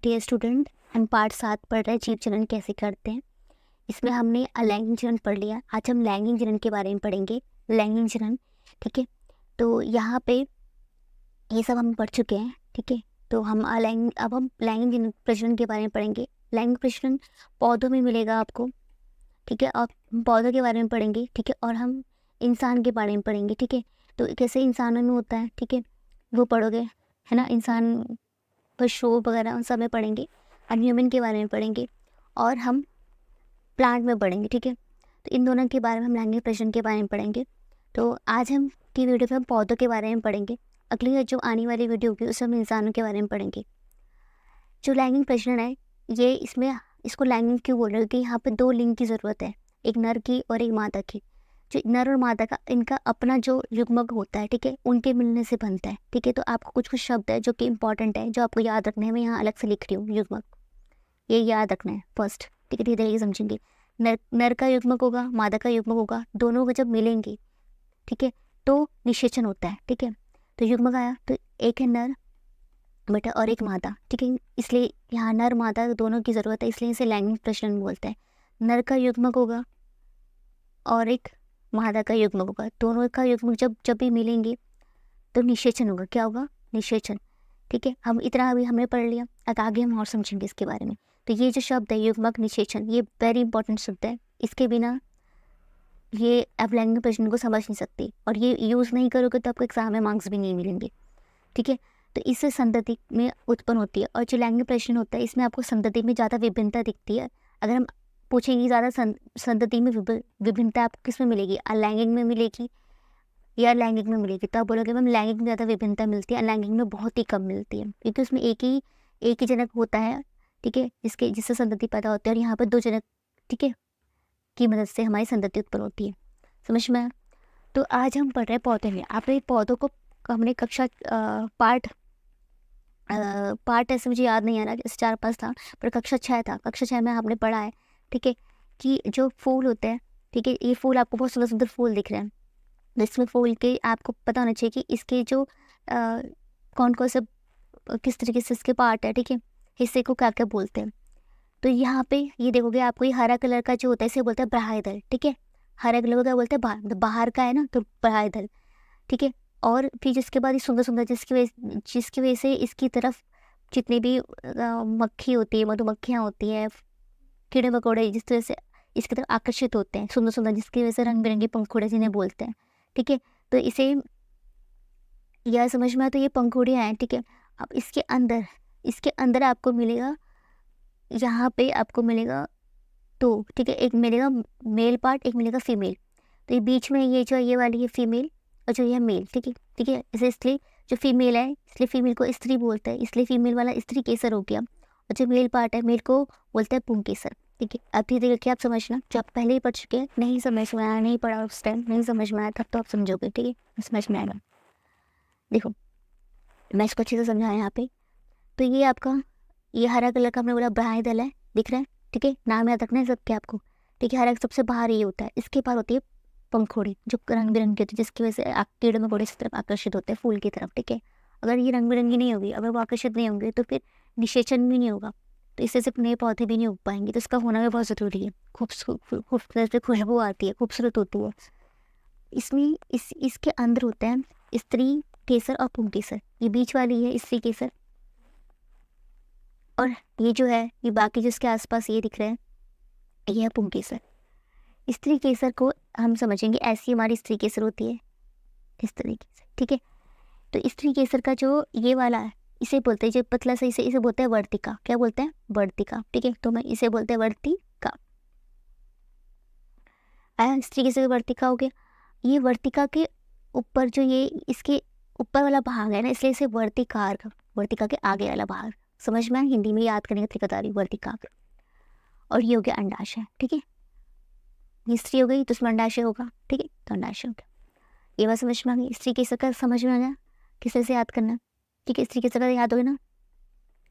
Dear student, हम part 7 पढ़ रहे हैं जीव जनन कैसे करते हैं। इसमें हमने अलैंगिक जनन पढ़ लिया। आज हम लैंगिक जनन के बारे में पढ़ेंगे। लैंगिक जनन, ठीक है। तो यहाँ पे ये सब हम पढ़ चुके हैं, ठीक है। तो अब हम लैंगिक जनन प्रजनन के बारे में पढ़ेंगे। लैंगिक प्रजनन पौधों में मिलेगा आपको, ठीक है। और हम पौधों के बारे में पढ़ेंगे, ठीक है। और हम इंसान के बारे में पढ़ेंगे, ठीक है। तो कैसे इंसानों में होता है, ठीक है, वो पढ़ोगे, है ना। इंसान पशु वगैरह उन सब में पढ़ेंगे। हम ह्यूमन के बारे में पढ़ेंगे और हम प्लांट में पढ़ेंगे, ठीक है। तो इन दोनों के बारे में हम लैंगिक प्रजनन के बारे में पढ़ेंगे। तो आज हम की वीडियो में हम पौधों के बारे में पढ़ेंगे। अगली जो आने वाली वीडियो होगी उसमें हम इंसानों के बारे में पढ़ेंगे। जो लैंगिक प्रजनन है, ये इसको लैंगिक क्यों बोल रहे हैं, क्योंकि यहाँ पे 2 लिंग की ज़रूरत है, एक नर की और एक मादा की। जो नर और मादा का इनका अपना जो युग्मक होता है, ठीक है, उनके मिलने से बनता है, ठीक है। तो आपको कुछ शब्द है जो कि इंपॉर्टेंट है, जो आपको याद रखना है। मैं यहाँ अलग से लिख रही हूँ युग्मक, ये याद रखना है फर्स्ट, ठीक है। धीरे धीरे समझेंगे। नर का युग्मक होगा, मादा का युग्मक होगा, दोनों को जब मिलेंगे, ठीक है, तो निषेचन होता है, ठीक है। तो युग्मक आया तो एक है नर बेटा और एक मादा, ठीक है। इसलिए यहाँ नर मादा दोनों की ज़रूरत है, इसलिए इसे लैंगिक प्रजनन बोलते हैं। नर का युग्मक होगा और एक मादा का युग्मक होगा, दोनों का युग्मक जब भी मिलेंगे तो निषेचन होगा। क्या होगा? निषेचन, ठीक है। हम इतना अभी हमने पढ़ लिया, अब आगे हम और समझेंगे इसके बारे में। तो ये जो शब्द है युग्मक निषेचन, ये वेरी इंपॉर्टेंट शब्द है। इसके बिना ये आप लैंगिक प्रजनन को समझ नहीं सकती, और ये यूज़ नहीं करोगे तो आपको एग्जाम में मार्क्स भी नहीं मिलेंगे, ठीक है। तो इससे संतति में उत्पन्न होती है। और जो लैंगिक प्रजनन होता है इसमें आपको संतति में ज़्यादा विभिन्नता दिखती है। अगर हम पूछेंगे ज़्यादा संतति में विभिन्नता आपको किस में मिलेगी, अलैंगिक में मिलेगी या लैंगिक में मिलेगी, तो आप बोलोगे मैम लैंगिक में ज़्यादा विभिन्नता मिलती है, अलैंगिक में बहुत ही कम मिलती है, क्योंकि उसमें एक ही जनक होता है, ठीक है, जिससे संतति पैदा होती है। और यहाँ पर 2 जनक, ठीक है, की मदद से हमारी संतति उत्पन्न होती है। समझ में आया? तो आज हम पढ़ रहे हैं पौधे में। आपने पौधों को हमने कक्षा पार्ट ऐसे मुझे याद नहीं आ रहा, जैसे 4-5 था, पर कक्षा 6 था। कक्षा 6 में आपने पढ़ा है, ठीक है, कि जो फूल होते हैं, ठीक है, ये फूल आपको बहुत सुंदर सुंदर फूल दिख रहे हैं। तो इसमें फूल के आपको पता होना चाहिए कि इसके जो कौन कौन से किस तरीके से इसके पार्ट है, ठीक है, हिस्से को क्या क्या बोलते हैं। तो यहाँ पे ये देखोगे आपको ये हरा कलर का जो होता है इसे बोलते हैं बाह्यदल, ठीक है। हरा कलर को क्या बोलते हैं? बाहर का है ना, तो बाह्यदल, ठीक है। और फिर जिसके बाद ये सुंदर सुंदर जिसकी वजह से इसकी तरफ जितनी भी मक्खी होती है, मधुमक्खियाँ होती हैं, कीड़े मकोड़े जिस तरह से इसकी तरफ आकर्षित होते हैं, सुंदर सुंदर, जिसकी वजह से रंग बिरंगे पंखुड़े जिन्हें बोलते हैं, ठीक है। तो इसे यह समझ में आया, तो ये पंखुड़ियाँ हैं, ठीक है। अब इसके अंदर आपको मिलेगा, यहाँ पे आपको मिलेगा 2, ठीक है। एक मिलेगा मेल पार्ट, एक मिलेगा फीमेल। तो ये बीच में ये जो ये वाली है फीमेल और जो ये मेल, ठीक है, ठीक है। इसे इसलिए जो फीमेल है इसलिए फीमेल को स्त्री बोलते हैं, इसलिए फीमेल वाला स्त्री केसर हो गया। और जो मेल पार्ट है मेल को बोलते हैं पुंकेसर, ठीक है। अब धीरे धीरे आप समझना, जो आप पहले ही पढ़ चुके हैं, नहीं समझ में आया, नहीं पढ़ा उस टाइम, नहीं समझ में आया, तब तो आप समझोगे, ठीक है, समझ में आएगा। देखो मैं इसको अच्छे से समझाया यहाँ पे। तो ये आपका ये हरा कलर का हमने बोला बाह्यदल है, दिख रहा है, ठीक है। नाम याद रखना है सबके आपको, ठीक है। हरा सबसे बाहर ये होता है, इसके पार होती है पंखुड़ी जो रंग बिरंगी होती है, जिसकी वजह से कीड़े मकोड़े इस तरफ आकर्षित होते हैं फूल की तरफ, ठीक है। अगर ये रंग बिरंगी नहीं होगी, अगर वो आकर्षित नहीं होंगे, तो फिर निषेचन भी नहीं होगा, तो इससे सिर्फ नए पौधे भी नहीं उग पाएंगे। तो इसका होना भी बहुत ज़रूरी है। खूबसूरत से खुशबू आती है, खूबसूरत होती है। इसमें इसके अंदर होता है स्त्री केसर और पुंकेसर। ये बीच वाली है स्त्री केसर, और ये जो है ये बाकी जिसके आसपास ये दिख रहे हैं ये है पुंकेसर। स्त्री केसर को हम समझेंगे ऐसी हमारी स्त्री केसर होती है, इस तरीके से, ठीक है। तो स्त्री केसर का जो ये वाला है इसे बोलते हैं, जो पतला सा इसे बोलते हैं वर्तिका। क्या बोलते हैं? वर्तिका, ठीक है। तो मैं इसे बोलते हैं वर्तिका। आया स्त्री केसर वर्तिका हो गया। ये वर्तिका के ऊपर जो ये इसके ऊपर वाला भाग है ना, इसलिए इसे वर्तिकार, वर्तिका के आगे वाला भाग, समझ में? हिंदी में याद करने का तरीका बता रही हूँ, वर्तिका। और ये हो गया अंडाशय, ठीक है। ये स्त्री हो गई तो उसमें अंडाशय होगा, ठीक है, तो अंडाशय हो गया। ये बात समझ में आ गई? स्त्री केसर का समझ में आ गया किस तरह से याद करना, ठीक है। स्त्री केसर का याद हो गया ना,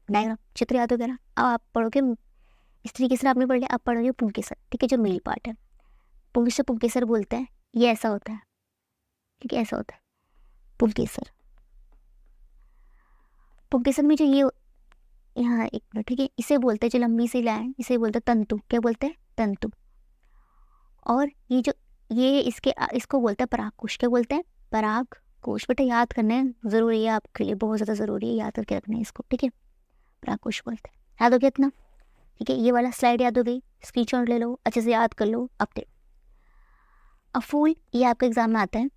डायग्राम चित्र याद हो गया ना। अब आप पढ़ोगे स्त्री केसर आपने पढ़ लिया, अब पढ़ोगे पुंकेसर, ठीक है, जो मेल पार्ट है। पुंकेसर बोलते हैं, ये ऐसा होता है, ठीक है, ऐसा होता है पुंकेसर। पुंकेसर में जो ये यहाँ एक मिनट, ठीक है। इसे बोलते हैं, जो लंबी सी लाइन, इसे बोलते हैं तंतु। क्या बोलते हैं? तंतु। और ये जो ये इसको बोलते हैं परागकोश। क्या बोलते हैं? परागकोश। बेटा याद करना है, ज़रूरी है आपके लिए, बहुत ज़्यादा ज़रूरी है, याद करके रखना है इसको, ठीक है। परागकोश बोलते हैं। याद हो गया इतना? ठीक है, ये वाला स्लाइड याद हो गई, स्क्रीनशॉट ले लो, अच्छे से याद कर लो, अपडेट। अब फूल, ये आपके एग्जाम में आता है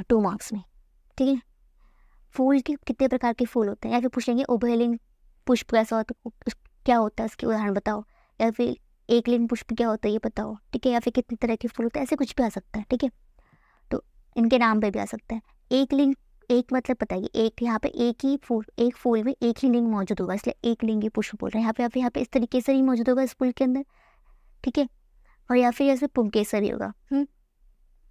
2 मार्क्स में, ठीक है। फूल के कितने प्रकार के फूल होते हैं, या फिर पूछेंगे उभयलिंग पुष्प कैसा होता है, क्या होता है उसके उदाहरण बताओ, या फिर एक लिंग पुष्प क्या होता है ये बताओ, ठीक है। या फिर कितने तरह के फूल होते हैं, ऐसे कुछ भी आ सकता है, ठीक है। तो इनके नाम पे भी आ सकता है। एक लिंग, एक मतलब पता है, एक यहाँ पे एक फूल में एक ही लिंग मौजूद होगा, इसलिए एक लिंगी पुष्प बोल रहे हैं। यहाँ पे इस तरीके से ही मौजूद होगा इस फूल के अंदर, ठीक है। और या फिर जैसे पुंकेसर होगा,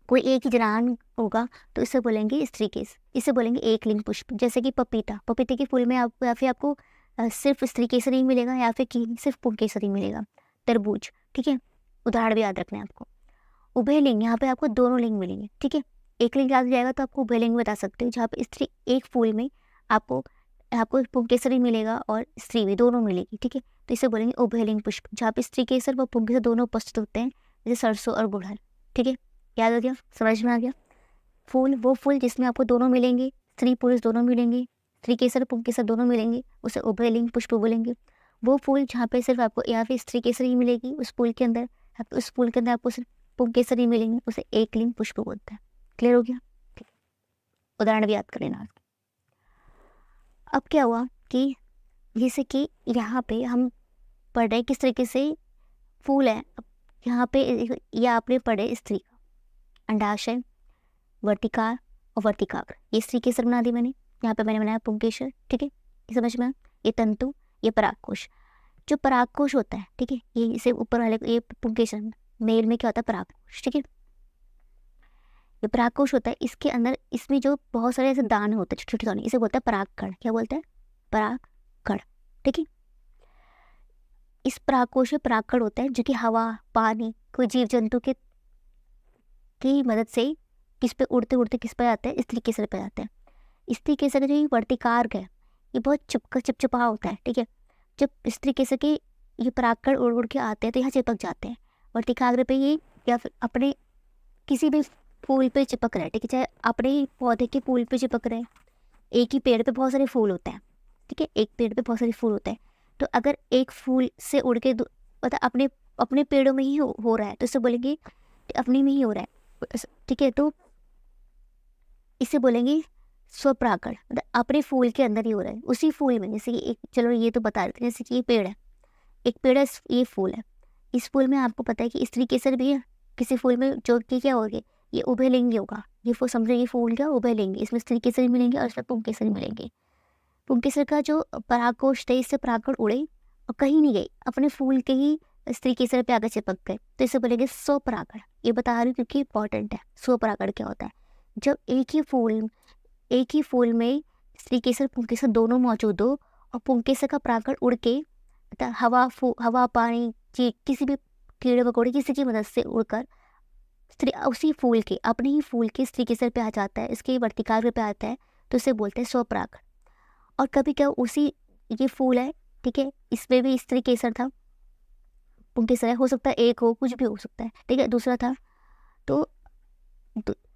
कोई एक ही जनान होगा तो इसे बोलेंगे स्त्री केस, इसे बोलेंगे एक लिंग पुष्प। जैसे कि पपीते के फूल में आपको या फिर आपको सिर्फ स्त्री केसर ही मिलेगा, या फिर कि सिर्फ पुंकेसर ही मिलेगा। तरबूज, ठीक है, उदाहरण भी याद रखना है आपको। उभयलिंग, यहाँ पे आपको दोनों लिंग मिलेंगे, ठीक है। एक लिंग याद हो जाएगा तो आपको उभयलिंग बता सकते हो, जहाँ पे स्त्री एक फूल में आपको पुंकेसर ही मिलेगा और स्त्री भी, दोनों मिलेगी, ठीक है। तो इसे बोलेंगे उभयलिंग पुष्प, जहाँ पे स्त्री केसर व पुंकेसर दोनों उपस्थित होते हैं, जैसे सरसों और गुड़हल, ठीक है। याद हो गया, समझ में आ गया। फूल, वो फूल जिसमें आपको दोनों मिलेंगे, स्त्री पुरुष दोनों मिलेंगे, स्त्री केसर पुंकेसर दोनों मिलेंगे, उसे उभयलिंग पुष्प बोलेंगे। वो फूल जहाँ पे सिर्फ आपको या फिर स्त्री केसर ही मिलेगी उस फूल के अंदर, उस फूल के अंदर आपको सिर्फ पुंकेसर ही मिलेंगे, उसे एक लिंग पुष्प बोलते हैं। क्लियर हो गया? ठीक, उदाहरण भी याद कर लेना। अब क्या हुआ कि जैसे कि यहाँ पे हम पढ़ रहे किस तरीके से फूल है। अब यहाँ पे ये आपने पढ़े स्त्री का अंडाशय, वर्तिकार और वर्तिकाग्र, ये स्त्री केसर बना दी मैंने। यहाँ पे मैंने बनाया पुंकेसर, ठीक है, ये समझ में। ये तंतु, ये परागकोश। जो परागकोश होता है, ठीक है, ये इसे ऊपर वाले ये पुंकेसर, मेल में क्या होता है? परागकोश, ठीक है। ये परागकोश होता है, इसके अंदर इसमें जो बहुत सारे ऐसे दाने होते हैं छोटे छोटे दाने, इसे बोलते हैं परागकण। क्या बोलते हैं? परागकण, ठीक है। इस परागकोश में परागकण होता है जो कि हवा, पानी, कोई जीव जंतु के की मदद से किस पे उड़ते उड़ते किस पे आते हैं? स्त्री केसर पे आते हैं। स्त्री केसर का जो ये वर्तिकार्ग है ये बहुत चिपचिपा होता है, ठीक है। जब स्त्री केसर के ये परागकण उड़ उड़ के आते हैं तो यहाँ चिपक जाते हैं। वर्तिकाग्र पे ये या फिर अपने किसी भी फूल पे चिपक रहे हैं, ठीक है, चाहे अपने ही पौधे के फूल पे चिपक रहे हैं। एक ही पेड़ पे बहुत सारे फूल होते हैं, ठीक है, एक पेड़ पे बहुत सारे फूल होते हैं। तो अगर एक फूल से उड़ के मतलब अपने अपने पेड़ों में ही हो रहा है तो इसे बोलेंगे अपने में ही हो रहा है, ठीक है। तो इसे बोलेंगे स्वपरागण, मतलब अपने फूल के अंदर ही हो रहा है, उसी फूल में। जैसे कि एक, चलो ये तो बता देते हैं, जैसे कि ये पेड़ है, एक पेड़ है, ये फूल है। इस फूल में आपको पता है कि स्त्री केसर भी है किसी फूल में, जो कि क्या होगा? ये उभयलिंगी होगा। ये फूल समझो, ये फूल क्या उभयलिंगी, इसमें स्त्री केसर भी मिलेंगे और इसमें पुंकेसर भी मिलेंगे। पुंकेसर का जो परागकोश थे, इससे परागकण उड़े और कहीं नहीं गए, अपने फूल के ही स्त्री केसर पे आकर चिपक गए, तो इसे बोलेंगे स्वपरागण। ये बता रही हूँ क्योंकि इंपॉर्टेंट है। स्वपरागण क्या होता है? जब एक ही फूल में स्त्री केसर पुंकेसर दोनों मौजूद हो और पुंकेसर का परागकण उड़ के हवा, पानी, किसी भी कीड़े मकोड़े किसी की मदद से उड़कर उसी फूल के, अपने ही फूल के स्त्री केसर पे आ जाता है, इसके वर्तिकाग्र पे आता है, तो इसे बोलते हैं स्वपरागण। और कभी क्या उसी, ये फूल है, ठीक है, इसमें भी स्त्री केसर था, पुंकेसर है, हो सकता है एक हो, कुछ भी हो सकता है, ठीक है, दूसरा था। तो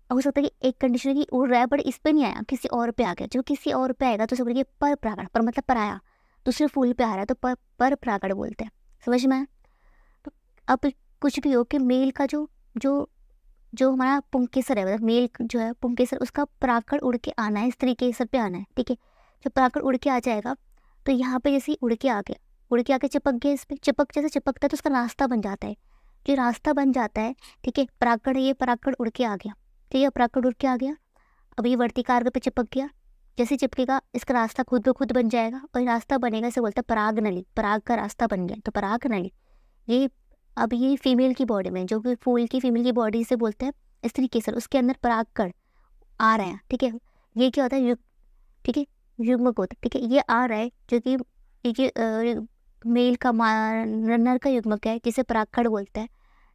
हो सकता है कि एक कंडीशन की उड़ रहा है बट इस पे नहीं आया, किसी और पे आ गया। जो किसी और पे आएगा तो उसे बोलेंगे पर परागण, पर मतलब पर आया, दूसरे फूल पे आ रहा है तो पर परागण बोलते हैं। समझ में आया? तो अब कुछ भी हो कि मेल का जो जो जो हमारा पुंकेसर है, मतलब मेल जो है पुंकेसर, उसका परागकण उड़ के आना है, स्त्री केसर पे आना है, ठीक है। जब परागकण उड़ के आ जाएगा तो यहाँ पे जैसे उड़ के आ गया, उड़ के आके चिपक गया, इस पर जैसे चिपकता है तो उसका रास्ता बन जाता है। जो रास्ता बन जाता है, ठीक है, ये परागकण उड़ के आ गया, ठीक है, परागकण उड़ के आ गया। अब ये वर्तिकार्ग पे चिपक गया, जैसे चिपकेगा इसका रास्ता खुद ब खुद बन जाएगा, और रास्ता बनेगा, इसे बोलते हैं पराग नली। पराग का रास्ता बन गया तो पराग नली। ये अब ये फीमेल की बॉडी में, जो कि फूल की फीमेल की बॉडी से बोलते हैं स्त्री केसर, उसके अंदर परागकण आ रहे हैं, ठीक है। ये क्या होता है? ठीक है, युग्मक होता है, ठीक है। ये आ रहा है जो कि मेल का नर का युग्मक है, जिसे परागकण बोलते हैं।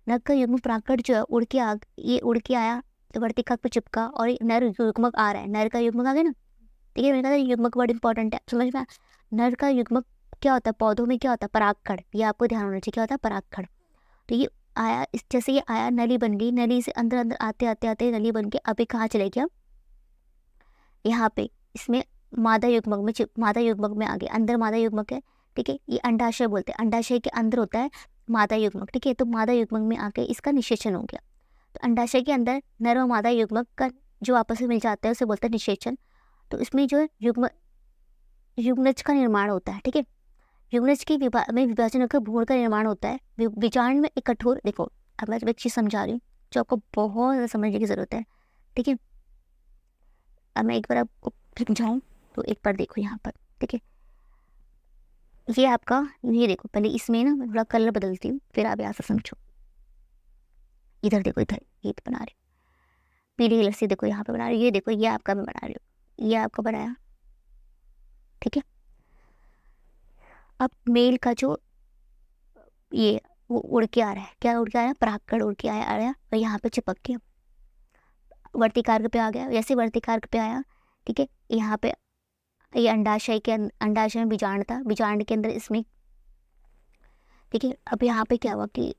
नर का युग्म परागकण जो है ये उड़ के आया, वर्तिकाग्र पे चिपका और नर युग्मक आ रहा है, नर का युग्मक आ गया ना, ठीक है। मैंने कहा युग्मक वर्ड इंपॉर्टेंट है, समझ में। नर का युग्मक क्या होता है पौधों में, क्या होता है परागकण, ये आपको ध्यान होना चाहिए, क्या होता है परागकण। तो ये आया, इस जैसे ये आया नली बन गई, नली से अंदर अंदर आते आते आते नली बन के अभी कहाँ चले गया, यहाँ पे इसमें मादा युग्मक में, मादा युग्मक में आ गया, अंदर मादा युग्मक है, ठीक है। ये अंडाशय बोलते हैं, अंडाशय के अंदर होता है मादा युग्मक, ठीक है। तो मादा युग्मक में आके इसका निषेचन हो गया। तो अंडाशय के अंदर नर और मादा युग्मक का जो आपस में मिल जाता है उसे बोलते हैं निषेचन। तो इसमें जो युग्मनज का निर्माण होता है, ठीक है। युग्मनज की विभाजन होकर भ्रूण का निर्माण होता है। बीजांड में एक कठोर, देखो अब मैं एक चीज़ समझा रही हूँ जो आपको बहुत ज़्यादा समझने की ज़रूरत है, ठीक है। अब मैं एक बार आपको समझाऊँ तो एक बार देखो यहाँ पर, ठीक है। ये आपका, ये देखो पहले इसमें ना मैं थोड़ा कलर बदलती हूँ, फिर आप यहाँ से समझो। इधर देखो, इधर ये बना रही हूँ पीली कलर से, देखो यहाँ पे बना रही हूँ, ये देखो ये आपका मैं बना रही हूँ, ये आपका बनाया, ठीक है। अब मेल का जो ये वो उड़ के आ रहा है, क्या उड़ के आ रहा है, परागकण उड़ के आ रहा है और यहाँ पे चिपक के वर्तिकार्क पे आ गया। जैसे वर्तिकार्क पे आया, ठीक है, यहाँ पे ये अंडाशय के अंडाशय में बीजांड था, बीजांड के अंदर इसमें, ठीक है। अब यहाँ पे क्या हुआ कि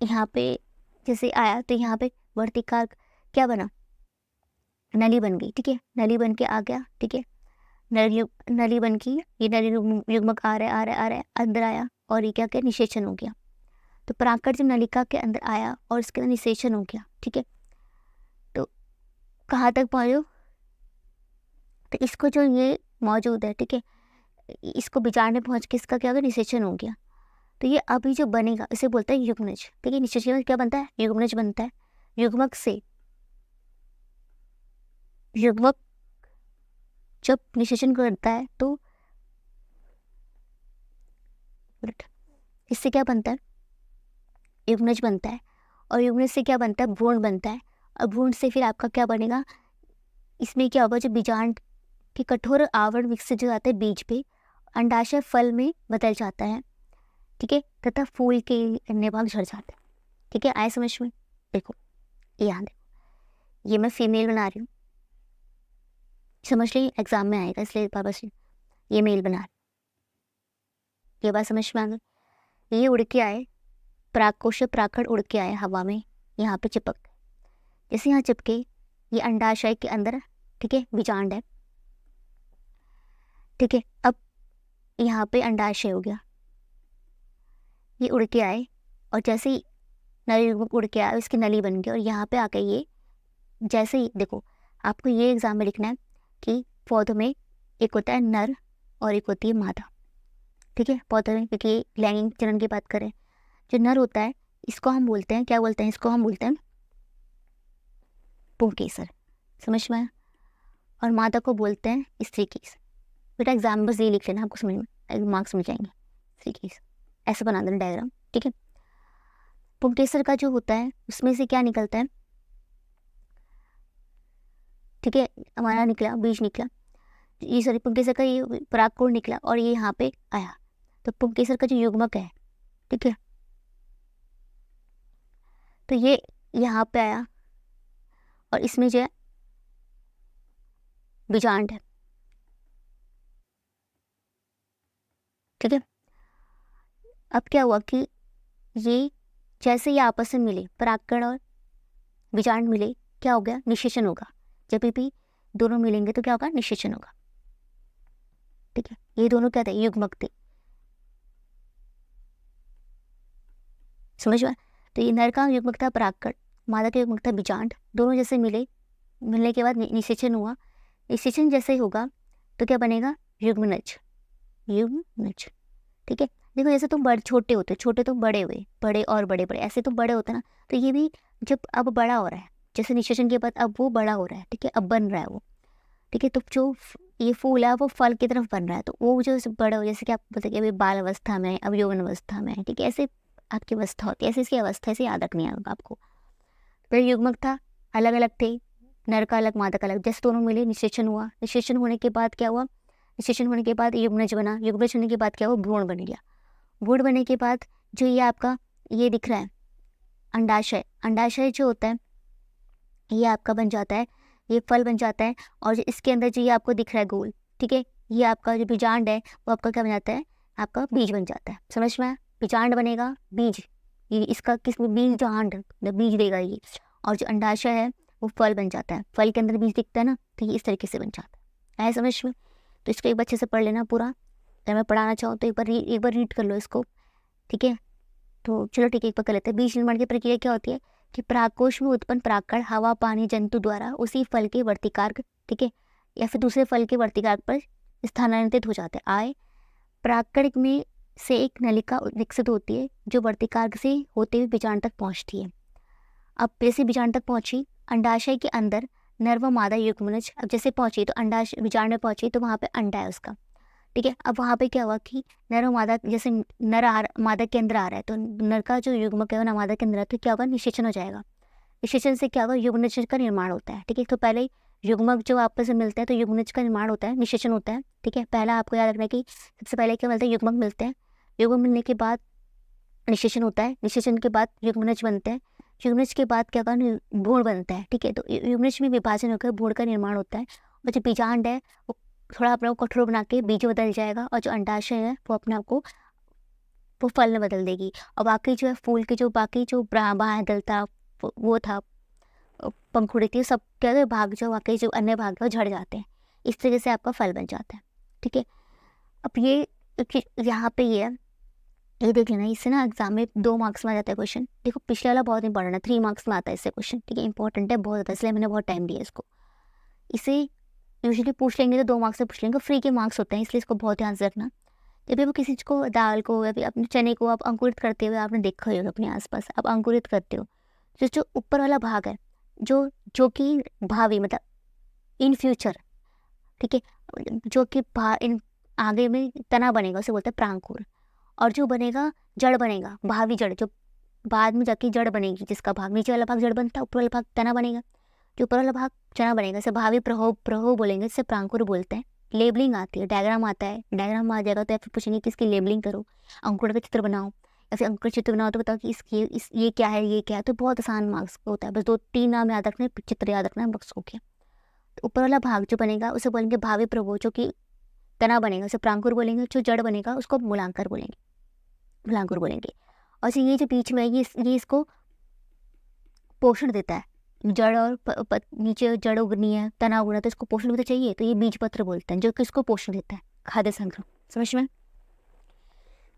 यहाँ पे जैसे आया तो यहाँ पे वर्तिकार्क क्या बना, नली बन गई, ठीक है। नली बन के आ गया, ठीक है। नली बन की, ये नली युग्मक आ रहा है आ रहा है आ रहा है, अंदर आया और ये क्या क्या निषेचन हो गया। तो परागकण जब नलिका के अंदर आया और इसके अंदर निषेचन हो गया, ठीक है। तो कहाँ तक पहुँचो, तो इसको जो ये मौजूद है, ठीक है, इसको बीजांड में पहुँच के इसका क्या होगा, निषेचन हो गया। तो ये अभी जो बनेगा इसे बोलते हैं युग्मनज, ठीक है। निषेचन में क्या बनता है, युग्मनज बनता है। युग्मक से युग्मक जब निषेचन करता है तो इससे क्या बनता है, युग्मनज बनता है। और युग्मनज से क्या बनता है, भ्रूण बनता है। और भ्रूण से फिर आपका क्या बनेगा, इसमें क्या होगा, जो बीजांड के कठोर आवरण विकसित हो जाता है बीज पे, अंडाशय फल में बदल जाता है, ठीक है, तथा फूल के अन्य भाग झड़ जाते हैं, ठीक है। आए समझ में, देखो यहाँ देखो, ये मैं फीमेल बना रही हूँ, समझ ली, एग्जाम में आएगा इसलिए पापा से ये मेल बना रही, ये बात समझ में आ गई। ये उड़ के आए, परागकोश परागकण उड़ के आए हवा में, यहाँ पे चिपक गए। जैसे यहाँ चिपके, ये अंडाशय के अंदर, ठीक है, बीजांड है, ठीक है। अब यहाँ पे अंडाशय हो गया, ये उड़ के आए और जैसे ही नली उड़ के आया इसकी नली बन गई और यहाँ पे आके ये, जैसे ही देखो आपको ये एग्जाम में लिखना है कि पौधों में एक होता है नर और एक होती है मादा, ठीक है। पौधों में, क्योंकि लैंगिक चरण की बात करें, जो नर होता है इसको हम बोलते हैं, क्या बोलते हैं, इसको हम बोलते हैं पुंकेसर, समझ में आया। और मादा को बोलते हैं स्त्री केसर। बेटा एग्जाम बस ये लिख लेना, आपको समझ में मार्क्स मिल जाएंगे। स्त्री केसर ऐसे बना देना डायग्राम, ठीक है। पुंकेसर का जो होता है उसमें से क्या निकलता है, ठीक है, हमारा निकला बीज निकला, ये सॉरी पुंकेसर का ये परागकण निकला और ये यहाँ पे आया। तो पुंकेसर का जो युग्मक है, ठीक है, तो ये यहाँ पे आया और इसमें जो है बीजांड है, ठीक है। अब क्या हुआ कि ये जैसे ये आपस में मिले, परागकण और बीजांड मिले, क्या हो गया, निषेचन होगा। जब भी दोनों मिलेंगे तो क्या होगा, निषेचन होगा, ठीक है। ये दोनों क्या थे, युग्मक थे, समझ में। तो ये नर का युग्मक था परागकण, मादा का युग्मक था बीजांड, दोनों जैसे मिलने के बाद निषेचन हुआ। निषेचन जैसे ही होगा तो क्या बनेगा, युग्मनज, युग्मनज, ठीक है। देखो जैसे तुम बड़े छोटे होते, छोटे तुम बड़े हुए, बड़े और बड़े बड़े, ऐसे तुम बड़े होते ना, तो ये भी जब अब बड़ा हो रहा है, जैसे निषेचन के बाद अब वो बड़ा हो रहा है, ठीक है, अब बन रहा है वो, ठीक है। तो जो ये फूल है वो फल की तरफ बन रहा है, तो वो जो बड़े हो, जैसे कि आप बोलते अभी बाल अवस्था में, अब यौवन अवस्था में, ठीक है, ऐसे आपकी अवस्था होती है, ऐसे इसकी अवस्था से याद रखनी है आपको। फिर युग्मक था, अलग अलग थे, नर का अलग मादा का अलग, जैसे दोनों मिले निषेचन हुआ, निषेचन होने के बाद क्या हुआ, निषेचन होने के बाद युग्मनज बना, युग्मनज होने के बाद क्या हुआ, भ्रूण बन गया। भ्रूण बनने के बाद जो ये आपका ये दिख रहा है अंडाशय, अंडाशय जो होता है ये आपका बन जाता है, ये फल बन जाता है। और जो इसके अंदर जो ये आपको दिख रहा है गोल, ठीक है, ये आपका जो बीजांड है वो आपका क्या बन जाता है, आपका बीज बन जाता है। समझ में आया? बीजांड बनेगा, बीज, ये इसका किसमें बीजांड बीज देगा ये, और जो अंडाशय है वो फल बन जाता है। फल के अंदर बीज दिखता है ना, तो ये इस तरीके से बन जाता है। आया समझ में? तो इसको एक बार अच्छे से पढ़ लेना पूरा। अगर मैं पढ़ाना चाहूँ तो एक बार रीड कर लो इसको, ठीक है? तो चलो ठीक है, एक बार कर लेते हैं। बीज निर्माण की प्रक्रिया क्या होती है कि परागकोश में उत्पन्न परागकण हवा पानी जंतु द्वारा उसी फल के वर्तिकार्क, ठीक है, या फिर दूसरे फल के वर्तिकार्क पर स्थानांतरित हो जाते हैं। आए परागकण में से एक नलिका विकसित होती है जो वर्तिकार्क से होते हुए बीजांड तक पहुंचती है। अब जैसे बीजांड तक पहुंची, अंडाशय के अंदर नर व मादा युग्मनज, अब जैसे पहुंची तो अंडाशय बीजांड में पहुंची तो वहाँ पे अंडा है उसका, ठीक है। अब वहाँ पे क्या हुआ कि नर और मादा, जैसे मादा के अंदर आ रहा है तो नर का जो युग्मक है वो ना मादा के अंदर है, तो क्या होगा, निषेचन हो जाएगा। निषेचन से क्या होगा, युग्मनज का निर्माण होता है, ठीक है। तो पहले युग्मक जो आपस में मिलते हैं तो युग्मनज का निर्माण होता है, निषेचन होता है, ठीक है। पहला आपको याद रखना है कि सबसे पहले क्या मिलता है, युग्मक मिलते हैं, युग्मक मिलने के बाद निषेचन होता है, निषेचन के बाद युग्मनज बनते हैं, युग्मनज के बाद क्या होगा, भ्रूण बनता है, ठीक है। तो युग्मनज में विभाजन होकर भ्रूण का निर्माण होता है, और जो बीजांड है वो थोड़ा अपने को कठोर बना के बीज बदल जाएगा, और जो अंडाशय है वो अपने आप को वो फल में बदल देगी। और बाकी जो है फूल के जो बाकी जो बाएं दल था, वो था, पंखुड़ी थी, सब क्या है, भाग जो बाकी जो अन्य भाग है वो झड़ जाते हैं। इस तरीके से आपका फल बन जाता है, ठीक है। अब ये यहाँ पे ये देख लेना, इससे ना एग्जाम में 2 मार्क्स में आ जाता है क्वेश्चन। देखो पिछले वाला बहुत इंपॉर्टेंट है, 3 मार्क्स में आता है इससे क्वेश्चन, ठीक है। इंपॉर्टेंट है बहुत ज़्यादा, इसलिए मैंने बहुत टाइम दिया इसको। इसे यूजुअली पूछ लेंगे तो 2 मार्क्स से पूछ लेंगे, फ्री के मार्क्स होते हैं, इसलिए इसको बहुत ध्यान से रखना। जब भी वो किसी चीज़ को, दाल को या फिर अपने चने को आप अंकुरित करते हुए आपने देखा ही होगा अपने आसपास, आप अंकुरित करते हो, जो ऊपर वाला भाग है, जो कि भावी मतलब इन फ्यूचर, ठीक है, जो कि इन आगे में तना बनेगा उसे बोलते हैं प्रांकुर। और जो बनेगा जड़ बनेगा, भावी जड़, जो बाद में जाके जड़ बनेगी, जिसका भाग नीचे वाला भाग जड़ बनता है, ऊपर वाला भाग तना बनेगा, जो ऊपर वाला भाग चना बनेगा, इसे भावी प्रहो बोलेंगे, इसे प्रांकुर बोलते हैं। लेबलिंग आती है, डायग्राम आता है, डायग्राम आ जाएगा तो या फिर पूछेंगे कि इसकी लेबलिंग करो, अंकुर का चित्र बनाओ, या फिर अंकुर चित्र बनाओ तो बताओ कि ये क्या है, ये क्या है। तो बहुत आसान मार्क्स होता है, बस 2-3 नाम याद रखने, चित्र याद रखना, बस हो गया। तो ऊपर वाला भाग जो बनेगा उसे बोलेंगे भावी प्रभो, जो कि तना बनेगा उसे प्रांकुर बोलेंगे, जो जड़ बनेगा उसको मूलांकर बोलेंगे, मूलांकुर बोलेंगे। और ये जो बीच में ये इसको पोषण देता है, जड़ और नीचे जड़ उगनी है, तना उगना, तो इसको पोषण भी तो चाहिए, तो ये बीज पत्र बोलते हैं, जो कि इसको पोषण देता है, खाद्य संग्रह। समझ में?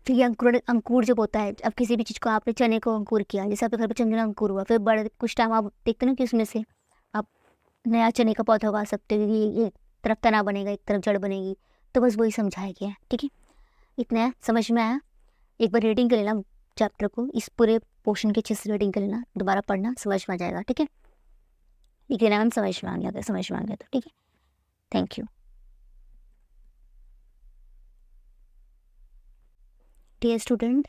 फिर ये अंकुर जब होता है, अब किसी भी चीज़ को आपने चने को अंकुर किया, जैसे आपके घर पर चने अंकुर हुआ, फिर बड़े कुछ टाइम आप देखते ना कि उसमें से आप नया चने का पौधा उगा सकते हो, ये एक तरफ तना बनेगा, एक तरफ जड़ बनेगी। तो बस वही समझाया गया है, ठीक है। इतना समझ में आया? एक बार रीडिंग कर लेना चैप्टर को, इस पूरे पोर्शन की अच्छे से रीडिंग कर लेना, दोबारा पढ़ना, समझ में आ जाएगा, ठीक है। लिख लेना मैम, समझ में आ गया, समझ में आ गया तो ठीक है। Thank you. Dear student,